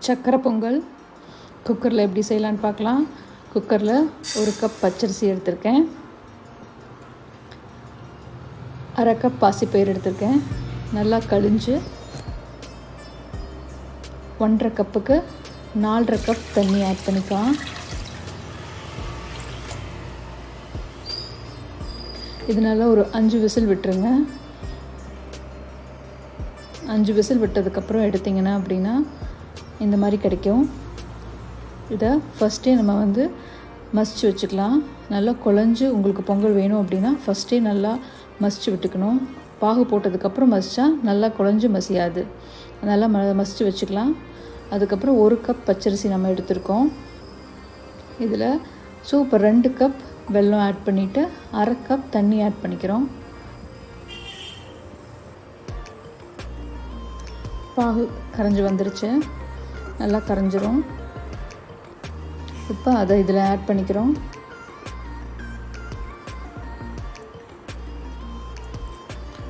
சக்கரை பொங்கல் குக்கரில் எப்படி செய்யலான்னு பார்க்கலாம். குக்கரில் 1 கப் பச்சரிசி எடுத்திருக்கேன், 1/2 கப் பாசிப்பயிறு எடுத்திருக்கேன். நல்லா கழிஞ்சு 1.5 கப்புக்கு 4.5 கப் தண்ணி ஆட் பண்ணிக்கலாம். இதனால ஒரு 5 விசில் விட்டுருங்க. 5 விசில் விட்டதுக்கப்புறம் எடுத்திங்கன்னா அப்படின்னா இந்த மாதிரி கிடைக்கும். இதை ஃபஸ்ட்டே நம்ம மசிச்சு வச்சுக்கலாம். நல்லா குழஞ்சு உங்களுக்கு பொங்கல் வேணும் அப்படின்னா ஃபஸ்ட்டே நல்லா மசிச்சு விட்டுக்கணும். பாகு போட்டதுக்கப்புறம் மசித்தா நல்லா குழஞ்சு மசியாது, நல்லா மசிச்சு வச்சுக்கலாம். அதுக்கப்புறம் 1 கப் பச்சரிசி நம்ம எடுத்துருக்கோம். இதில் இப்போ 2 கப் வெல்லம் ஆட் பண்ணிவிட்டு 1/2 கப் தண்ணி ஆட் பண்ணிக்கிறோம். பாகு கரைஞ்சி வந்துருச்சு, நல்லா கரைஞ்சிரும். இப்போ அதை இதில் ஆட் பண்ணிக்கிறோம்.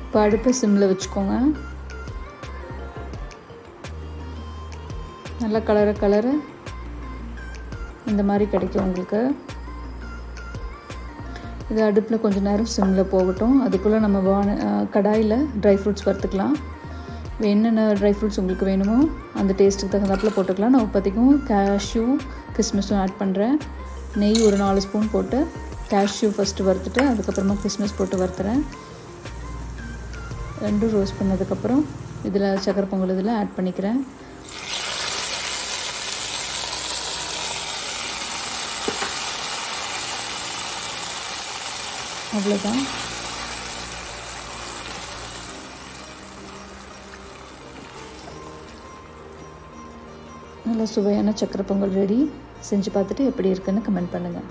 இப்போ அடுப்பை சிம்மில் வச்சுக்கோங்க. நல்லா கலர இந்த மாதிரி கிடைக்கும் உங்களுக்கு. இது அடுப்பில் கொஞ்சம் நேரம் சிம்மில் போகட்டும். அதுக்குள்ளே நம்ம கடாயில் ட்ரை ஃப்ரூட்ஸ் வறுத்துக்கலாம். என்னென்ன ட்ரை ஃப்ரூட்ஸ் உங்களுக்கு வேணுமோ அந்த டேஸ்ட்டுக்கு தகுந்தாப்பில் போட்டுக்கலாம். நான் இப்போதைக்கும் கேஷ்யூ கிஸ்மிஸும் ஆட் பண்ணுறேன். நெய் ஒரு 4 ஸ்பூன் போட்டு கேஷ்யூ ஃபஸ்ட்டு வறுத்துட்டு அதுக்கப்புறமா கிஸ்மிஸ் போட்டு வறுத்துறேன். 2 ரோஸ்ட் பண்ணதுக்கப்புறம் இதில் சக்கரை பொங்கல் இதில் ஆட் பண்ணிக்கிறேன். அவ்வளோதான். நல்ல சுவையான சக்கரை பொங்கல் ரெடி. செஞ்சு பார்த்துட்டு எப்படி இருக்குன்னு கமெண்ட் பண்ணுங்கள்.